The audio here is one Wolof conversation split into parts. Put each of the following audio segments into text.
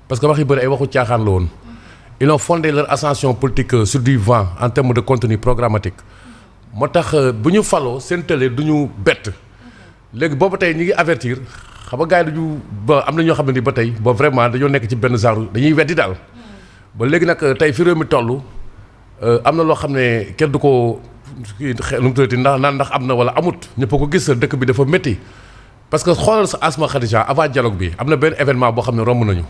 parce que wax yu bëri ay waxu caaxaan la woon. Ils ont fondé leur ascension politique sur du vent en termes de contenu programmatique moo tax bu ñu faloo seen télé du ñu bett léegi boobu tey ñi ngi avertir xam nga gars yi dañu ba am na ñoo xam ne ni ba tey ba vraiment dañoo nekk ci benn genre dañuy weddi daal ba léegi nag tey fi réew mi toll am na loo xam ne kenn du ko nu mu tuddati ndax am na wala amut ñëpp ko gis dëkk bi dafa métti parce que xoolal sa Asma Khadija avant dialogue bi am na benn événement boo xam ne romb nañu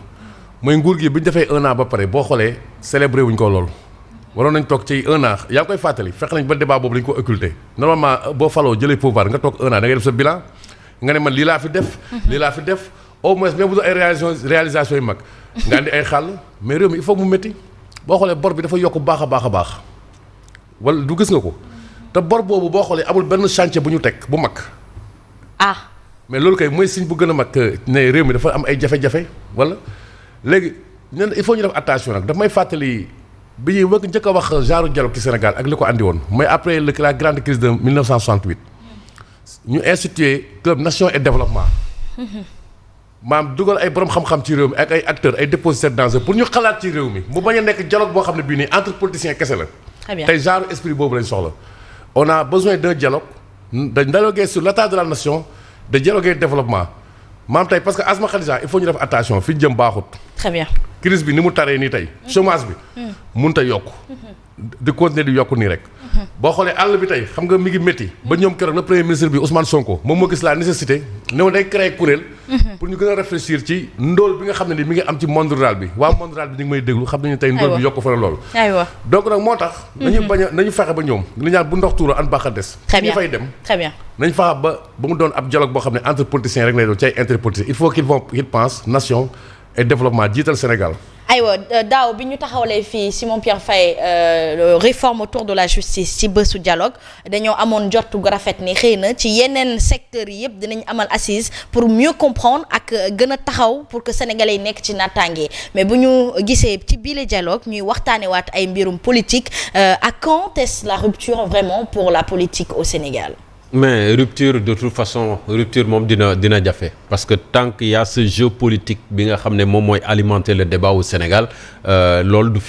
mooy nguur gi bi ñu defee 1 an ba pare boo xoolee célébré wuñ ko loolu waroon nañ toog ci 1 an yaa ngi koy fàttali fex nañ ba débat boobu lañ ko occulté normalement boo faloo jëlee pouvoir nga toog 1 an da ngay def sa bilan nga ne man lii laa fi def au moins même bu doon ay réalisation yu mag nga andi ay xàll mais réew mi il faut mu métti boo xoolee bor bi dafa yokk baax a baax wala du gis nga ko te bor boobu boo xoolee amul benn chantier bu ñu teg bu mag mais loolu kay mooy signe bu gën a mag ne réew mi dafa am ay jafe-jafe wala léegi ñun il faut ñu def attention nag daf may fàttali bi ñuy wëgg njëkk a wax genre dialogue ci Sénégal ak li ko andi woon mooy après la grande crise de 1968 ñu institué club nation et développement maam dugal ay borom xam-xam ci réew mi ak ay acteurs ay dépositaires d'enjeux pour ñu xalaat ci réew mi mu bañ a nekk dialogue boo xam ne bii nii entre politiciens kese la. très bien tey genre esprit boobu lañ soxla. on a besoin d'un dialogue de dialoguer sur l'état de la nation de dialoguer développement. maam tey parce que Asma Khadija il faut ñu def attention fi jëm baaxut. très bien crise bi ni mu taree nii tey. chômage bi. mënut a yokk. di continuer di yokk nii rek. boo xoolee àll bi tey xam nga mi ngi métti. ba ñoom keroog le premier ministre bi Ousmane Sonko moom moo gis la nécessité ne day créer kuréel. pour ñu gën a réfléchir ci ndóol bi nga xam ne ni mi ngi am ci monde rural bi waa monde rural bi ñu ngi may déglu xam nañu tey ndóol bi yokk fa la loolu. donc nag moo tax. nañu bañ a nañu fexe ba ñoom li ñaan bu ndox tuura an baax a des. très bien ñu fay dem. très bien nañ fexe ba mu doon ab dialogue boo xam ne entre politiciens rek lay doon ci ay interpoliticiens il faut qu'ils pensent nation et développement jiital Sénégal. aywa daaw bi ñu taxawalee fii Simon Pierre Faye réforme autour de la justice ci bésu dialogue dañoo amoon njortu gu rafet ni xëy na ci yeneen secteurs yi yëpp dinañ amal assise pour mieux comprendre ak gën a taxaw pour que sénégalais yi nekk ci naataange mais bu ñu gisee ci biile dialogue ñuy waxtaanewaat ay mbirum politique à quand est-ce la rupture vraiment pour la politique au Sénégal. mais rupture de toute façon rupture moom dina jafe parce que tant qu'il y a ce jeu politique bi nga xam ne moom mooy alimenter le débat au Sénégal loolu du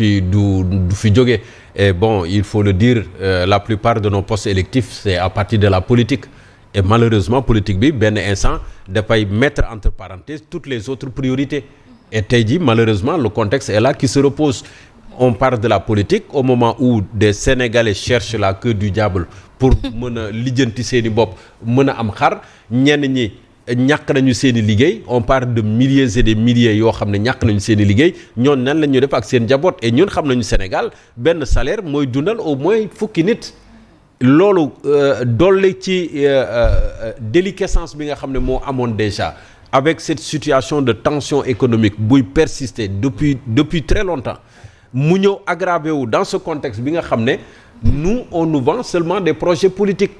fi jóge et bon il faut le dire la plupart de nos postes électifs c'est à partir de la politique et malheureusement politique bi benn instant dafay mettre entre parenthèses toutes les autres priorités et tey jii malheureusement le contexte est là qui se repose. On parle de la politique au moment où des Sénégalais cherchent la queue du diable pour mën a lijjanti seen i bopp mën a am xar ñenn ñi ñàkk nañu seen i liggéey on parle de milliers et des milliers yoo xam ne ñàkk nañu seen i liggéey ñoon nan la ñu def ak seen njaboot et ñun xam nañu Sénégal benn salaire mooy dundal au moins fukki nit loolu dolli ci déliquescence bi nga xam ne moo amoon déjà avec cette situation de tension économique buy persister depuis très longtemps mu ñëw aggravé wu dans ce contexte bi nga xam ne nous on nous vend seulement des projets politiques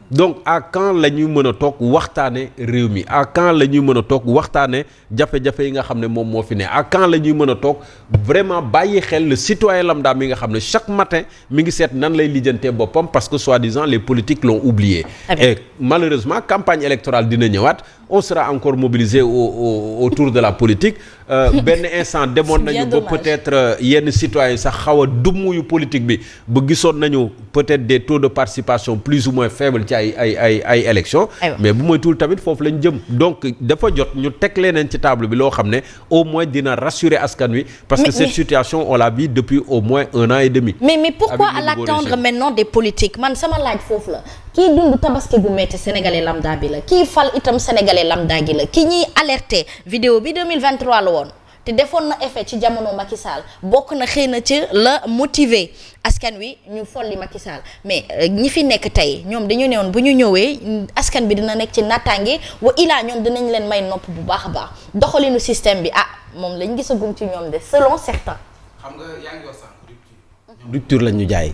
donc à quand la ñuy mën a toog waxtaane réew mi à quand la ñuy mën a toog waxtaane jafe-jafe yi nga xam ne moom moo fi ne à quand la ñuy mën a toog vraiment bàyyi xel le citoyen lambda mi nga xam ne chaque matin mi ngi seet nan lay lijjantee boppam parce que soi-disant les politiques l'ont oublié et malheureusement campagne électorale dina ñëwaat on sera encore mobilisé autour de la politique benn instant demoon nañu ba peut-être yenn citoyens sax xaw a dummuyu politique bi ba gisoon nañu peut-être des taux de participation plus ou moins faibles ci ay élections mais bu mooy tuul tamit foofu lañ jëm donc dafa jot ñu teg leneen ci table bi loo xam ne au moins dina rassurer askan wi parce que cette situation on la vit depuis au moins 1 an et demi mais pourquoi à l'attendre maintenant des politiques man sama laaj foofu la kii dund tabaski bu metti sénégalais lambda bi la kii fal itam sénégalais lambda gi la ki ñuy alerter vidéo bi 2023 la woon te defoon na effet ci jamono Macky Sall bokk na xëy na ci la motiver askan wi ñu folli Macky Sall mais ñi fi nekk tey ñoom dañu ne woon bu ñu ñëwee askan bi dina nekk ci nattaange wa ilaa ñoom dinañ leen may nopp bu baax a baax doxalinu système bi moom lañ gisagum ci ñoom de selon certains. xam nga yaa ngi wax sànq rupture la ñu jaay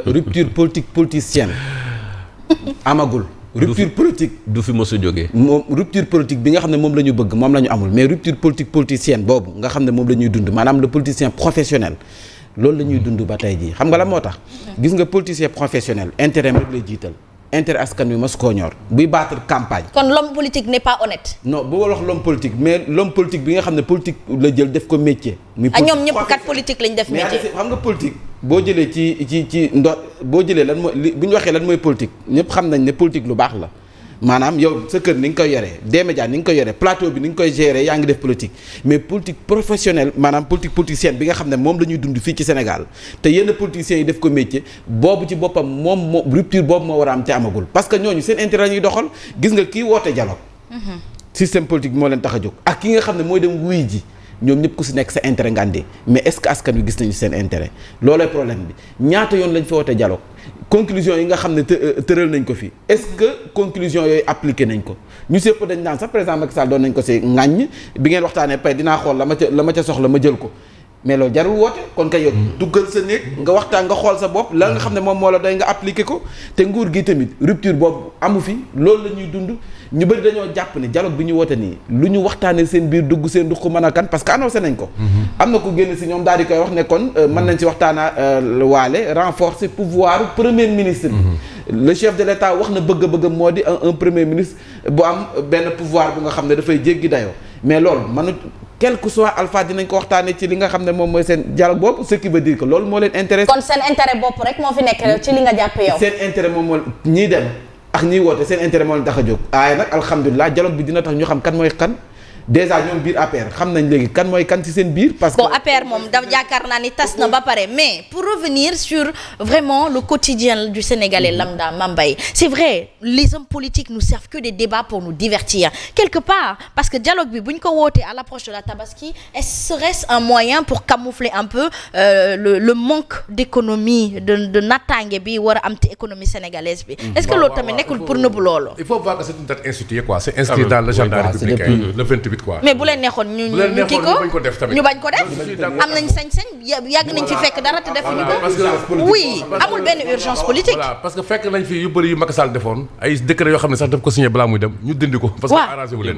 rupture politique politicienne amagul. rupture politique du fi mos a jógee. moom rupture politique bi nga xam ne moom la ñu bëgg moom la ñu amul mais rupture politique politicienne boobu nga xam ne moom la ñuy dund maanaam le politicien professionnel loolu la ñuy dund ba tey jii xam nga la moo tax. gis nga politicien professionnel intérêt rek lay jiital intérêt askan wi mas koo ñor buy battre campagne. kon l'homme politique n'est pas honnête. non bu wax l'homme politique mais l'homme politique bi nga xam ne politique la jël def ko métier. muy ñoom ñëpp kat politique lañ def métier. mais xam nga politique boo jëlee ci boo jëlee lan mooy li bu ñu waxee lan mooy politique ñëpp xam nañ ne politique lu baax la. maanaam yow sa kër ni nga koy yoree D-Média ni nga koy yoree plateau bi ni nga koy gérer yaa ngi def politique mais politique professionnelle maanaam politique politicienne bi nga xam ne moom la ñuy dund fii ci Sénégal te yenn politiciens yi def ko métier boobu ci boppam moo rupture boobu moo war a am te amagul parce que ñooñu seen intérêt la ñuy doxal gis nga kii woote dialogue système politique bi moo leen tax a jóg ak ki nga xam ne mooy dem wuy ji ñoom ñëpp ku si nekk sa intérêt ngàndee mais est-ce que askan wi gis nañu seen intérêt loolooy problème bi ñaata yoon lañ fa woote dialogue conclusion yi nga xam ne tëral nañ ko fi est-ce que conclusion yooyu appliqué nañ ko ñu sépp dañ naan sax président Macky Sall doon nañ ko si ŋàññ bi ngeen waxtaanee pay dinaa xool la ma ca soxla ma jël ko mais loolu jarul woote kon kay yow duggal sa néeg nga waxtaan nga xool sa bopp la nga xam ne moom moo la doy nga appliqué ko te nguur gi tamit rupture boobu amu fi loolu la ñuy dund ñu bëri dañoo jàpp ne dialogue bi ñu woote nii lu ñu waxtaanee seen biir dugg seen duq mën a kan parce que annoncé nañ ko am na ku génn si ñoom daal di koy wax ne kon mën nañ si waxtaana waale renforcer pouvoir premier ministre le chef de l'État wax na bëgg-bëggam moo di un premier ministre bu am benn pouvoir bu nga xam ne dafay jéggi dayoo mais loolu mënu quel que soit alpha dinañ ko waxtaanee ci li nga xam ne moom mooy seen dialogue boobu ce qui veut dire que loolu moo leen intéressé. kon seen intérêt bopp rek moo fi nekk ci li nga jàpp yow. seen intérêt moom moo ñiy dem ak ñiy woote seen intérêt moo leen tax a jóg waaye nag alhamdulilah dialogue bi dina tax ñu xam kan mooy kan déjà ñoom biir APR xam nañ léegi kan mooy kan ci seen biir. parce que bon APR moom da yaakaar naa ni tas na ba pare mais pour revenir sur vraiment le quotidien du Sénégalais lambda Mame c'est vrai les hommes politiques nous servent que des débats pour nous divertir quelque part parce que dialogue bi bu ñu ko wootee à l'approche de la Tabaski serait-ce un moyen pour camoufler un peu le manque d'économie de nattaange bi war a am te économie sénégalaise bi. est-ce que loolu tamit nekkul pour nëbbu loolu. il faut voir que c'est une date instituée quoi c'est inscrit dans l'agenda républicain le 28. mais bu leen neexoon ñu kii ko ñu bañ ko def am nañ sañ-sañ yàgg nañ fi fekk dara te defuñu ko oui amul benn urgence politique. voilà parce que fekk nañ fi yu bëri yu Macky Sall defoon ay décret yoo xam ne sax daf ko signé balaa muy dem ñu dindi ko. parce que arrangé wu leen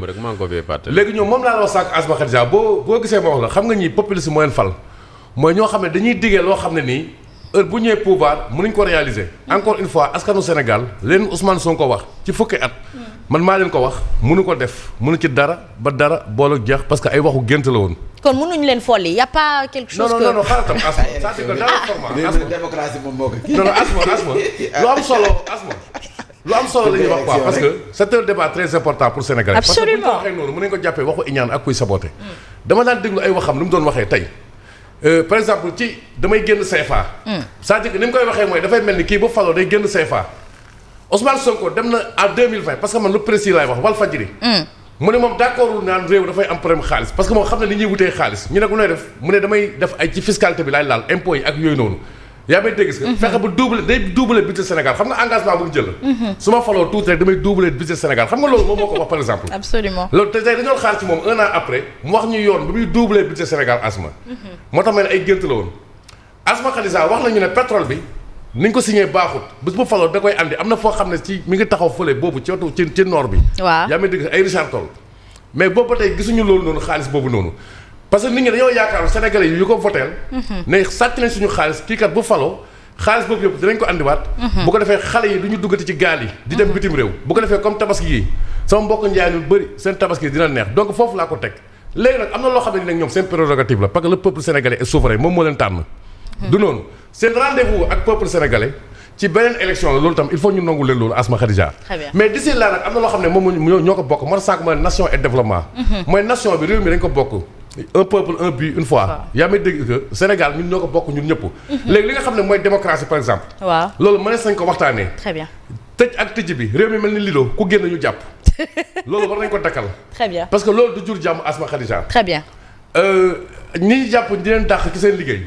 léegi ñoom moom laa la wax sànq Asma Khadija boo gisee ma wax la xam nga ñi populiste moo leen fal mooy ñoo xam ne dañuy diggee loo xam ne nii heure bu ñëwee pouvoir mënuñ ko réaliser. encore une fois askanu Sénégal leen Ousmane Sonko wax ci fukki at. man maa leen ko wax mënu ko def mënu ci dara ba dara boole jeex parce que ay waxu gént la woon. kon mënuñ leen folli y a pas quelque chose que non xaaral tam Asma c'est que dans le format Asma démocratie moom moo ko kii. non Asma lu am solo la ñuy wax quoi parce que c'est un débat très important pour Sénégalais. absolument parce que bu ñu ko waxee noonu mën nañu ko jàppee waxu iñaan ak kuy saboté. dama daan déglu ay waxam lu mu doon waxee tey par exemple ci damay génn CFA. c'est-à-dire que ni mu koy waxee mooy dafay mel ni kii bu faloo day génn CFA. Ousmane Sonko dem na en 2020 parce que man lu précis laay wax Walfadjri mu ne moom d'accordul naan réew dafay am problème xaalis parce que moom xam ne ni ñuy wutee xaalis ñu ne ko nooy def mu ne damay def ay ci fiscalité bi laay laal impôts yi ak yooyu noonu yaa may dégg fexe ba doubler budget Sénégal xam nga engagement bu mu jël su ma faloo tuuti rek damay doubler budget Sénégal xam nga loolu moom moo ko wax par exemple absolument loolu te tey dañoo xaar ci moom un an après mu wax ñu yoon ba muy doubler budget Sénégal Asma moo tax ma ne ay gént la woon Asma Khadija wax nañu ne pétrole bi niñ ko signé baaxut bés bu faloo da koy andi am na foo xam ne ci mi ngi taxaw fële boobu ci wetu ci nord bi. waaw yaa may dégg ay Richard Toll mais boobu ba tey gisuñu loolu noonu xaalis boobu noonu parce que nit ñi dañoo yaakaar Sénégalais yu ko voteel ne sàcc nañ suñu xaalis kii kat bu faloo xaalis boobu yëpp dinañ ko andiwaat. bu ko defee xale yi du ñu duggati ci gaal yi. di dem bitim réew bu ko defee comme tabaski yi sama mbokk njaay ñu bëri seen tabaski dina neex donc foofu laa ko teg léegi nag am na loo xam ne nag ñoom seen prérogative la parce que le peuple sénégalais est souverain moom moo leen tànn du noonu seen rendez-vous ak peuple sénégalais ci beneen élection la loolu tam il faut ñu nangu leen loolu Asma Khadija mais d'ici là nag am na loo xam ne moom ñoo ko bokk moo sànq mooy nation et développement mooy nation bi réew mi dañ ko bokk un peuple un but une fois yaa may dégg que Sénégal ñun ñoo ko bokk ñun ñëpp léegi li nga xam ne mooy démocratie par exemple waaw loolu mënees nañ ko waxtaanee très bien tëj ak tëj bi réew mi mel ni lido ku génn ñu jàpp loolu war nañ ko dakkal très bien parce que loolu du jur jàmm Asma Khadija très bien ñi ñu jàpp di leen dàq ci seen liggéey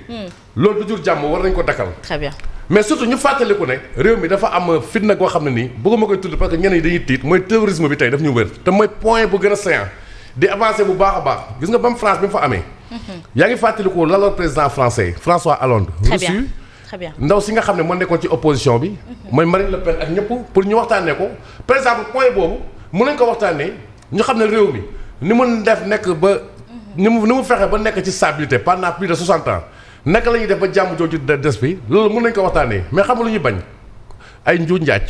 loolu du jur jàmm war nañ ko dakkal très bien mais surtout ñu fàttaliku ne réew mi dafa am fitna goo xam ne nii bëgguma koy tudd parce que ñenn ñi dañuy tiit mooy terrorisme bi tey daf ñu wër te mooy point bu gën a saillant di avancer bu baax a baax gis nga ba mu France bi mu fa amee yaa ngi fàttaliku l'alors président français François Hollande reçu très bien ndaw si nga xam ne moo nekkoon ci opposition bi mooy Marine Le Pen ak ñëpp pour ñu waxtaanee ko par exemple point boobu mën nañ ko waxtaanee ñu xam ne réew mi ni mu def nekk ba ni mu fexe ba nekk ci stabilité pendant plus de 60 ans naka la ñuy def ba jàmm jooju des bi loolu mën nañ ko waxtaanee mais xam nga lu ñuy bañ ay njuuj njaaj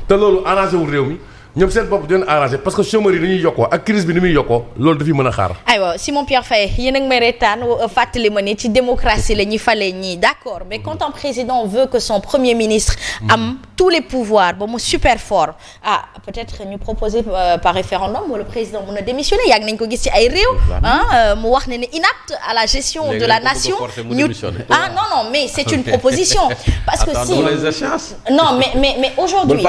te loolu arrangé wul réew mi ñoom seen bopp dina arrangé parce que chômeurs yi dañuy yokkoo ak crise bi ni muy yokkoo loolu dafiy mën a xaar. aywa Simon Pierre Faye yéen a ngi may reetaan fàttali ma ni ci démocratie la ñuy falee ñii d'accord mais quand un président veut que son premier ministre am tous les pouvoirs ba mu super fort peut-être ñu proposer par référendum wala président mën a démissionner yàgg nañ ko gis ci ay réew mu wax ne inapte à la gestion de la nation ñu non mais c'est une proposition parce que si non mais aujourd'hui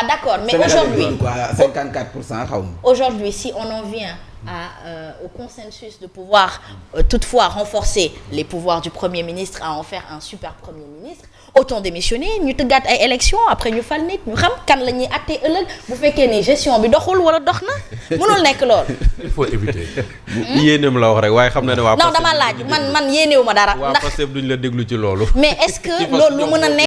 d'accord mais aujourd'hui quoi 54% xaw ma. Aujourd'hui si on en vient au consensus de pouvoir toutefois renforcer les pouvoirs du Premier ministre à en faire un super Premier ministre autant démissionner ñu tëggaat ay élections après ñu fal nit ñu xam kan la ñuy àttee ëllëg bu fekkee ni gestion bi doxul wala dox na mënul nekk lool. Il faut éviter. yéeneem la wax rek waaye xam na ne waa. non dama laaj man yéenewu ma dara. ndax waa Pastef duñ la déglu ci loolu. mais est-ce que loolu lu mën a nekk